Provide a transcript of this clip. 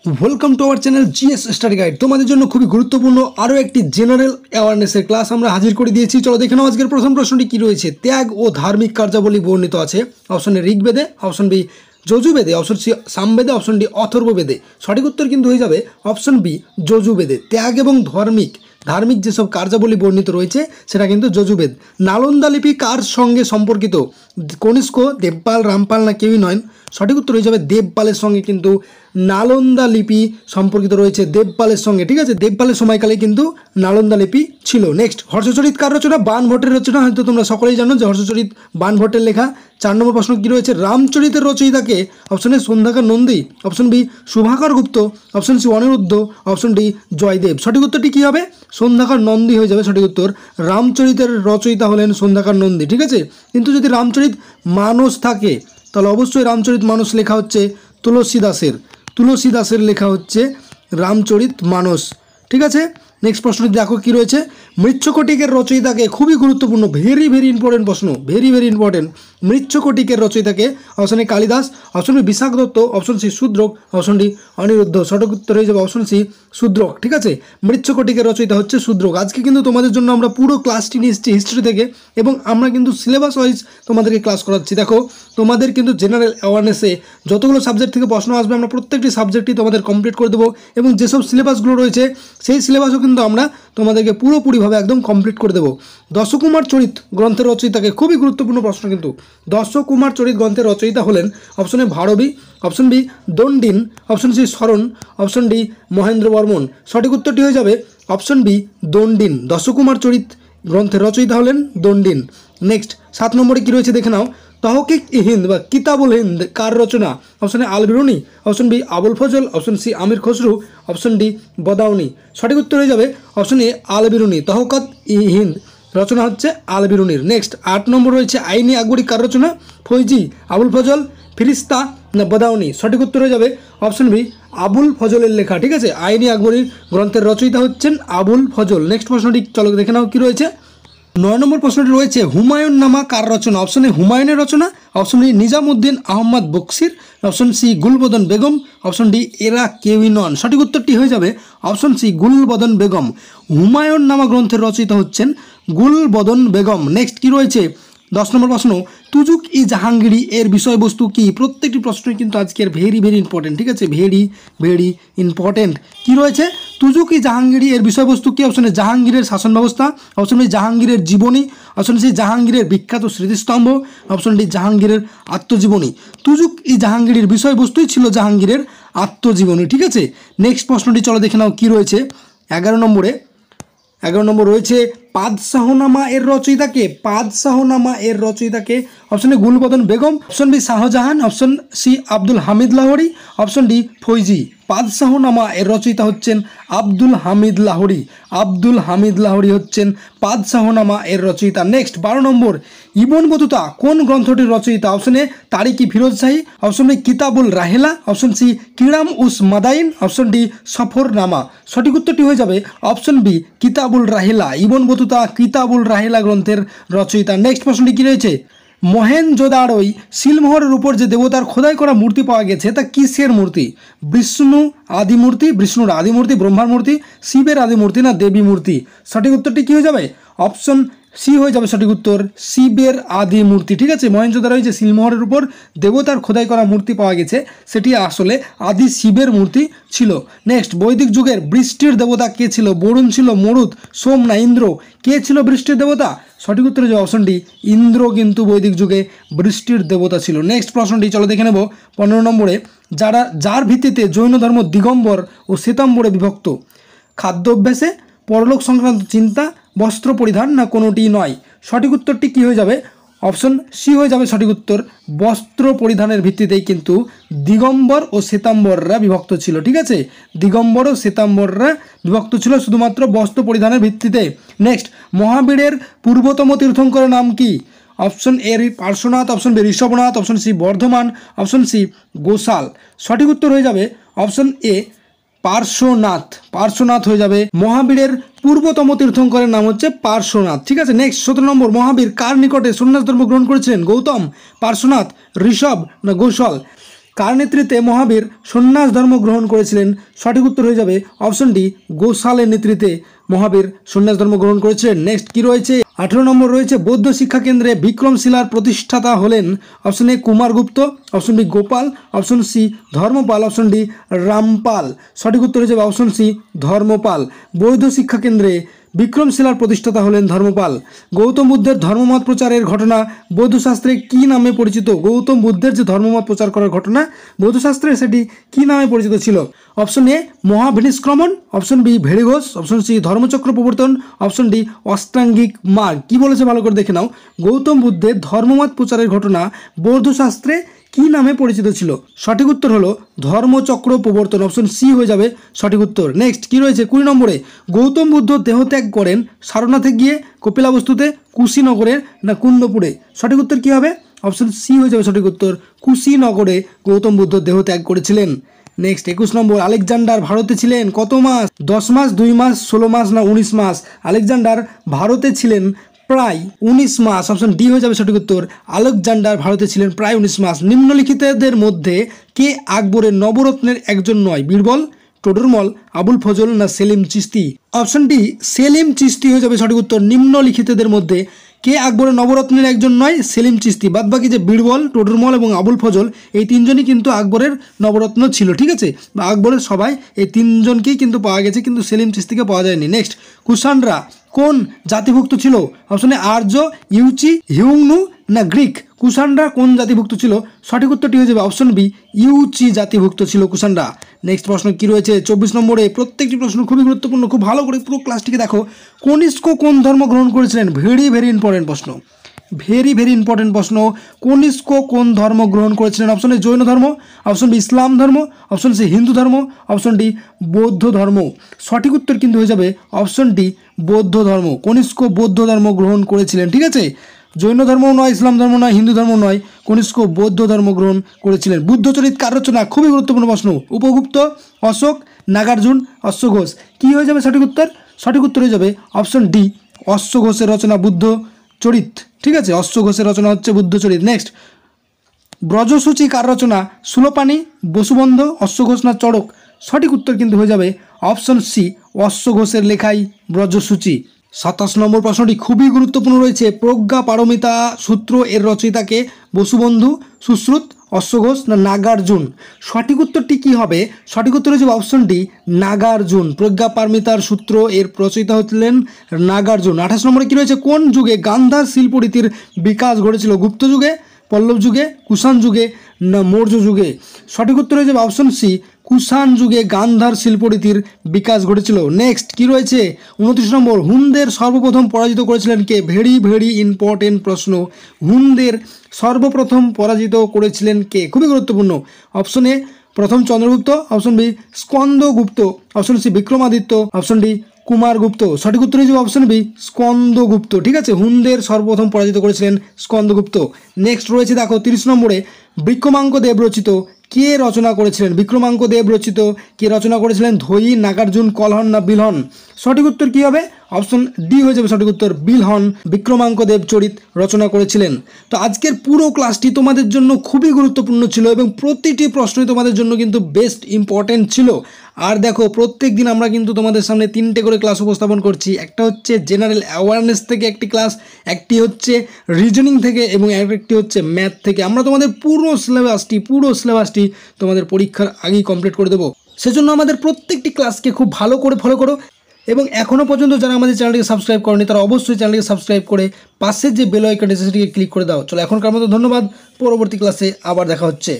Welcome to our channel GS study guide. তোমাদের জন্য খুবই গুরুত্বপূর্ণ আরও একটি জেনারেল অ্যাওয়ারনেসের ক্লাস আমরা হাজির করে দিয়েছি। চলো দেখে নাও আজকের প্রথম প্রশ্নটি কী রয়েছে। ত্যাগ ও ধার্মিক কার্যাবলী বর্ণিত আছে। অপশন এ ঋগ্বেদে, অপশন বি যজুবেদে, অপশন সি সামবেদে, অপশন ডি অথর্ববেদে। সঠিক উত্তর কিন্তু হয়ে যাবে অপশন বি যজুবেদে। ত্যাগ এবং ধার্মিক যেসব কার্যাবলী বর্ণিত রয়েছে সেটা কিন্তু যজুবেদ। নালন্দা লিপি কার সঙ্গে সম্পর্কিত? কনিষ্ক, দেবপাল, রামপাল না কেউই নয়। সঠিক উত্তর হয়ে যাবে দেবপালের সঙ্গে কিন্তু নালন্দা লিপি সম্পর্কিত রয়েছে দেবপালের সঙ্গে। ঠিক আছে, দেবপালের সময়কালে কিন্তু নালন্দা লিপি ছিল। নেক্সট, হর্ষচরিত কার রচনা? বাণভট্টের রচনা। হয়তো তোমরা সকলেই জানো যে হর্ষচরিত বাণভট্টের লেখা। 4 নম্বর প্রশ্ন কী রয়েছে? রামচরিতের রচয়িতাকে? Option A Sandhyakar Nandi, option B Shubhakar Gupta, option C Aniruddha, option D Jaydev. সঠিক উত্তরটি কী হবে? সন্ধ্যাকর নন্দী হয়ে যাবে সঠিক উত্তর। রামচরিতের রচয়িতা হলেন সন্ধ্যাকর নন্দী। ঠিক আছে, কিন্তু যদি রামচরিত মানস থাকে তাহলে অবশ্যই রামচরিত মানস লেখা হচ্ছে তুলসী দাসের লেখা হচ্ছে রামচরিত মানস। ঠিক আছে, নেক্সট প্রশ্নটি দেখো কী রয়েছে। মৃচ্ছকটিকের রচয়িতাকে? খুবই গুরুত্বপূর্ণ, ভেরি ইম্পর্টেন্ট প্রশ্ন, ভেরি ইম্পর্টেন্ট। মৃচ্ছকটিকের রচয়িতাকে? Option A Kalidas, option B Vishakh Datta, option C Shudrak, option D Aniruddha. সঠিক উত্তর হয়ে যাবে অপশন সি শূদ্রক। ঠিক আছে, মৃচ্ছকটিকের রচয়িতা হচ্ছে শূদ্রক। আজকে কিন্তু তোমাদের জন্য আমরা পুরো ক্লাসটি নিয়ে এসেছি হিস্ট্রি থেকে, এবং আমরা কিন্তু সিলেবাস ওয়াইজ তোমাদেরকে ক্লাস করাচ্ছি। দেখো, তোমাদের কিন্তু জেনারেল অ্যাওয়ারনেসে যতগুলো সাবজেক্ট থেকে প্রশ্ন আসবে আমরা প্রত্যেকটি সাবজেক্টই তোমাদের কমপ্লিট করে দেবো, এবং যেসব সিলেবাসগুলো রয়েছে সেই সিলেবাসও কিন্তু আমরা তোমাদেরকে পুরোপুরিভাবে একদম কমপ্লিট করে দেবো। দশকুমার চরিত গ্রন্থের রচয়িতাকে? খুবই গুরুত্বপূর্ণ প্রশ্ন কিন্তু। দশকুমার চরিত গ্রন্থের রচয়িতা হলেন option A Bharavi, option B Dandin, option C Sharan, option D Mahendra Varman. সঠিক উত্তরটি হয়ে যাবে অপশন বি দণ্ডিন। দশকুমার চরিত গ্রন্থের রচয়িতা হলেন দণ্ডিন। নেক্সট, 7 নম্বরে কী রয়েছে দেখে নাও। তহকিক ই হিন্দ বা কিতাবুল হিন্দ কার রচনা? Option A Al Biruni, option B Abul Fazl, option C Amir Khusrau, option D Badauni. সঠিক উত্তর হয়ে যাবে অপশন এ আল বিরুনি। তহকাত ই হিন্দ রচনা হচ্ছে আল বিরুনির। নেক্সট, 8 নম্বর রয়েছে আইনি আকবরী কার রচনা? ফৈজি, আবুল ফজল, ফিরিস্তা না বদাউনি। সঠিক উত্তর হয়ে যাবে অপশন বি আবুল ফজলের লেখা। ঠিক আছে, আইনি আকবরী গ্রন্থের রচয়িতা হচ্ছেন আবুল ফজল। নেক্সট প্রশ্নটি চলো দেখে নাও কী রয়েছে। 9 নম্বর প্রশ্নটি রয়েছে হুমায়ুন নামা কার রচনা? অপশন এ হুমায়ুনের রচনা, অপশন বি নিজামুদ্দিন আহমদ বক্সির, option C Gulbadan Begum, option D এরা কেউই নন। সঠিক উত্তরটি হয়ে যাবে option C Gulbadan Begum. Humayunnama গ্রন্থের রচয়িতা হচ্ছেন গুলবদন বেগম। নেক্সট কী রয়েছে? 10 নম্বর প্রশ্ন, তুজুক ই জাহাঙ্গীরি এর বিষয়বস্তু কি? প্রত্যেকটি প্রশ্নই কিন্তু আজকের ভেরি ইম্পর্টেন্ট। ঠিক আছে, ভেরি ইম্পর্টেন্ট। কী রয়েছে? তুজুক ই জাহাঙ্গীরি এর বিষয়বস্তু কি? অপশন এ জাহাঙ্গীরের শাসন ব্যবস্থা, অপশন বি জাহাঙ্গীরের জীবনী, অপশন সি জাহাঙ্গীরের বিখ্যাত স্মৃতিস্তম্ভ, অপশন ডি জাহাঙ্গীরের আত্মজীবনী। তুজুক ই জাহাঙ্গীরের বিষয়বস্তুই ছিল জাহাঙ্গীরের আত্মজীবনী। ঠিক আছে, নেক্সট প্রশ্নটি চলো দেখে নাও কী রয়েছে। 11 নম্বর রয়েছে পাদশাহনামা এর রচয়িতাকে? Option A Gulbadan Begum, option B Shahjahan, option C Abdul Hamid Lahori, option D Faizi. Padshahnama এর রচয়িতা হচ্ছেন আব্দুল হামিদ লাহোরি হচ্ছেন পাদশাহনামা এর রচয়িতা। নেক্সট, 12 নম্বর, ইবন বতুতা কোন গ্রন্থটির রচয়িতা? Option A Tarikh-i Firoz Shahi, option B Kitab-ul Rehla, option C কিরাম উস মাদাইন, অপশন ডি সফরনামা। সঠিক উত্তরটি হয়ে যাবে option B Kitab-ul Rahela. Ibn Battuta কিতাবুল রাহেলা গ্রন্থের রচয়িতা। নেক্সট প্রশ্নটি কী রয়েছে? মহেনজোদারোয় সিলমোহরের উপর যে দেবতার খোদাই করা মূর্তি পাওয়া গেছে তা কিসের মূর্তি? বিষ্ণুর আদিমূর্তি, ব্রহ্মার মূর্তি, শিবের আদিমূর্তি না দেবী মূর্তি? সঠিক উত্তরটি কী হয়ে যাবে? অপশন সি হয়ে যাবে সঠিক উত্তর, শিবের আদি মূর্তি। ঠিক আছে, মহেঞ্জোদারোয় যে সিলমোহরের উপর দেবতার খোদাই করা মূর্তি পাওয়া গেছে সেটি আসলে আদি শিবের মূর্তি ছিল। নেক্সট, বৈদিক যুগের বৃষ্টির দেবতা কে ছিল? বরুণ ছিল, মরুত, সোম না ইন্দ্র? কে ছিল বৃষ্টির দেবতা? সঠিক উত্তর যে অপশন ডি ইন্দ্র কিন্তু বৈদিক যুগে বৃষ্টির দেবতা ছিল। নেক্সট প্রশ্নটি চলো দেখে নেব 15 নম্বরে, যার ভিত্তিতে জৈন ধর্ম দিগম্বর ও শ্বেতাম্বরে বিভক্ত? খাদ্যাভ্যাসে, পরলোক সংক্রান্ত চিন্তা, বস্ত্র পরিধান না কোনোটি নয়? সঠিক উত্তরটি কী হয়ে যাবে? অপশন সি হয়ে যাবে সঠিক উত্তর, বস্ত্র পরিধানের ভিত্তিতেই কিন্তু দিগম্বর ও শ্বেতাম্বররা বিভক্ত ছিল। ঠিক আছে, দিগম্বর ও শ্বেতাম্বররা বিভক্ত ছিল শুধুমাত্র বস্ত্র পরিধানের ভিত্তিতে। নেক্সট, মহাবীরের পূর্বতম তীর্থঙ্করের নাম কি? Option A Parshvanath, option B Rishabhanath, option C Vardhaman, option C Gosala. সঠিক উত্তর হয়ে যাবে অপশন এ পার্শ্বনাথ হয়ে যাবে। মহাবীরের পূর্বতম তীর্থঙ্করের নাম হচ্ছে পার্শ্বনাথ। ঠিক আছে, নেক্সট 17 নম্বর, মহাবীর কার নিকটে সন্ন্যাস ধর্ম গ্রহণ করেছিলেন? গৌতম, পার্শ্বনাথ, ঋষভ না গোসাল? কার নেতৃত্বে মহাবীর সন্ন্যাস ধর্ম গ্রহণ করেছিলেন? সঠিক উত্তর হয়ে যাবে অপশন ডি, গোসালের নেতৃত্বে মহাবীর সন্ন্যাস ধর্ম গ্রহণ করেছিলেন। নেক্সট কি রয়েছে? 18 নম্বর রয়েছে বৌদ্ধ শিক্ষা কেন্দ্রে বিক্রমশিলার প্রতিষ্ঠাতা হলেন? Option A Kumaragupta, option B Gopal, option C Dharmapal, option D Rampal. সঠিক উত্তর হয়ে যাবে অপশন সি ধর্মপাল। বৌদ্ধ শিক্ষা কেন্দ্রে বিক্রমশিলার প্রতিষ্ঠাতা হলেন ধর্মপাল। গৌতম বুদ্ধের ধর্মমত প্রচারের ঘটনা বৌদ্ধশাস্ত্রে কি নামে পরিচিত? গৌতম বুদ্ধের যে ধর্মমত প্রচার করার ঘটনা বৌদ্ধশাস্ত্রে সেটি কি নামে পরিচিত ছিল? অপশন এ মহাভিনিষ্ক্রমণ, অপশন বি ভেড়িঘোষ, অপশন সি ধর্মচক্র প্রবর্তন, অপশন ডি অষ্টাঙ্গিক মার্গ। কি বলেছে ভালো করে দেখে নাও। গৌতম বুদ্ধের ধর্মমত প্রচারের ঘটনা বৌদ্ধশাস্ত্রে কি নামে পরিচিত ছিল? সঠিক উত্তর হলো ধর্মচক্র প্রবর্তন, অপশন সি হয়ে যাবে সঠিক উত্তর। নেক্সট কি রয়েছে 20 নম্বরে? গৌতম বুদ্ধ দেহত্যাগ করেন সারনাথে গিয়ে, কপিলাবস্তুতে, কুশীনগরে না কুন্দপুরে? সঠিক উত্তর কি হবে? অপশন সি হয়ে যাবে সঠিক উত্তর, কুশীনগরে গৌতম বুদ্ধ দেহত্যাগ করেছিলেন। নেক্সট 21 নম্বর, আলেকজান্ডার ভারতে ছিলেন কত মাস? 10 মাস, 2 মাস, 16 মাস না 19 মাস? আলেকজান্ডার ভারতে ছিলেন প্রায় 19 মাস, অপশন ডি হয়ে যাবে সঠিক উত্তর। আলেকজান্ডার ভারতে ছিলেন প্রায় 19 মাস। নিম্নলিখিতদের মধ্যে কে আকবরের নবরত্নের একজন নয়? বীরবল, টোডরমল, আবুল ফজল না সেলিম চিশতি? অপশন ডি সেলিম চিশতি হয়ে যাবে সঠিক উত্তর। নিম্নলিখিতদের মধ্যে কে আকবরের নবরত্নের একজন নয়? সেলিম চিশতি। বাদবাকি যে বীরবল, টোডরমল এবং আবুল ফজল এই তিনজনই কিন্তু আকবরের নবরত্ন ছিল, ঠিক আছে, বা আকবরের সবাই এই তিনজনকেই কিন্তু পাওয়া গেছে, কিন্তু সেলিম চিশতিকে পাওয়া যায়নি। নেক্সট, কুষাণরা কোন জাতিভুক্ত ছিল? অপশনে আর্য, ইউচি, হিউংনু না গ্রিক? কুষাণরা কোন জাতিভুক্ত ছিল? সঠিক উত্তরটি হয়ে যাবে অপশন বি, ইউচি জাতিভুক্ত ছিল কুষাণরা। নেক্সট প্রশ্ন কি রয়েছে 24 নম্বরে? প্রত্যেকটি প্রশ্ন খুবই গুরুত্বপূর্ণ, খুব ভালো করে পুরো ক্লাসটিকে দেখো। কনিষ্ক কোন ধর্ম গ্রহণ করেছিলেন? ভেরি ইম্পর্টেন্ট প্রশ্ন, ভেরি ইম্পর্টেন্ট প্রশ্ন। কনিষ্ক কোন ধর্ম গ্রহণ করেছিলেন? অপশন এ জৈন ধর্ম, অপশন বি ইসলাম ধর্ম, অপশন সি হিন্দু ধর্ম, অপশন ডি বৌদ্ধ ধর্ম। সঠিক উত্তর কিন্তু হয়ে যাবে অপশন ডি বৌদ্ধ ধর্ম। কনিষ্ক বৌদ্ধ ধর্ম গ্রহণ করেছিলেন, ঠিক আছে, জৈন ধর্মও নয়, ইসলাম ধর্ম নয়, হিন্দু ধর্ম নয়, কনিষ্ক বৌদ্ধ ধর্ম গ্রহণ করেছিলেন। বুদ্ধচরিত কার রচনা? খুবই গুরুত্বপূর্ণ প্রশ্ন। উপগুপ্ত, অশোক, নাগার্জুন, অশ্বঘোষ। কি হয়ে যাবে সঠিক উত্তর? সঠিক উত্তর হয়ে যাবে অপশন ডি অশ্বঘোষের রচনা বুদ্ধ চরিত, ঠিক আছে, অশ্বঘোষের রচনা হচ্ছে বুদ্ধচরিত। নেক্সট, ব্রজসূচি কার রচনা? সুলোপানি, বসুবন্ধ, অশ্বঘোষ না চড়ক? সঠিক উত্তর কিন্তু হয়ে যাবে অপশন সি অশ্বঘোষের লেখাই ব্রজসূচি। 27 নম্বর প্রশ্নটি খুবই গুরুত্বপূর্ণ রয়েছে। প্রজ্ঞা পারমিতা সূত্র এর রচয়িতাকে? বসুবন্ধু, সুশ্রুত, অশ্বঘোষ না নাগার্জুন? সঠিক উত্তরটি কি হবে? সঠিক উত্তর হচ্ছে অপশন ডি নাগার্জুন। প্রজ্ঞা পারমিতার সূত্র এর রচয়িতা হচ্ছিলেন নাগার্জুন। 28 নম্বরে কি রয়েছে? কোন যুগে গান্ধার শিল্পরীতির বিকাশ ঘটেছিল? গুপ্ত যুগে, পল্লব যুগে, কুষাণ যুগে না মৌর্য যুগে? সঠিক উত্তর হয়ে যাবে অপশন সি কুষাণ যুগে গান্ধার শিল্পরীতির বিকাশ ঘটেছিল। নেক্সট কি রয়েছে 29 নম্বর, হুনদের সর্বপ্রথম পরাজিত করেছিলেন কে? ভেরি ইম্পর্টেন্ট প্রশ্ন। হুনদের সর্বপ্রথম পরাজিত করেছিলেন কে? খুবই গুরুত্বপূর্ণ। অপশন এ প্রথম Chandragupta, option B Skandagupta, option C Vikramaditya, option D Kumaragupta. সঠিক উত্তর হয়ে যাবে অপশন বি স্কন্দগুপ্ত, ঠিক আছে, হুনদের সর্বপ্রথম পরাজিত করেছিলেন স্কন্দগুপ্ত। নেক্সট রয়েছে দেখো 30 নম্বরে, বিক্রমাঙ্ক দেব রচিত কে রচনা করেছিলেন? বিক্রমাঙ্ক দেব রচিত কে রচনা করেছিলেন? ধৈ, নাগার্জুন, কলহন না বিলহন? সঠিক উত্তর কি হবে? অপশন ডি হয়ে যাবে সঠিক উত্তর, বিলহন বিক্রমাঙ্ক দেব চরিত রচনা করেছিলেন। তো আজকের পুরো ক্লাসটি তোমাদের জন্য খুবই গুরুত্বপূর্ণ ছিল এবং প্রতিটি প্রশ্নই তোমাদের জন্য কিন্তু বেস্ট ইম্পর্টেন্ট ছিল। আর দেখো প্রত্যেক দিন আমরা কিন্তু তোমাদের সামনে 3টে করে ক্লাস উপস্থাপন করছি। একটা হচ্ছে জেনারেল অ্যাওয়ারনেস থেকে একটি ক্লাস, একটি হচ্ছে রিজনিং থেকে এবং একটি হচ্ছে ম্যাথ থেকে। আমরা তোমাদের পুরো সিলেবাসটি তোমাদের পরীক্ষার আগেই কমপ্লিট করে দেবো। সেজন্য আমাদের প্রত্যেকটি ক্লাসকে খুব ভালো করে ফলো করো এবং এখনও পর্যন্ত যারা আমাদের চ্যানেলটিকে সাবস্ক্রাইব করেনি তারা অবশ্যই চ্যানেলটিকে সাবস্ক্রাইব করে পাশের যে বেল আইকনটি সেটিকে ক্লিক করে দাও। চলো এখনকার মতো ধন্যবাদ, পরবর্তী ক্লাসে আবার দেখা হচ্ছে।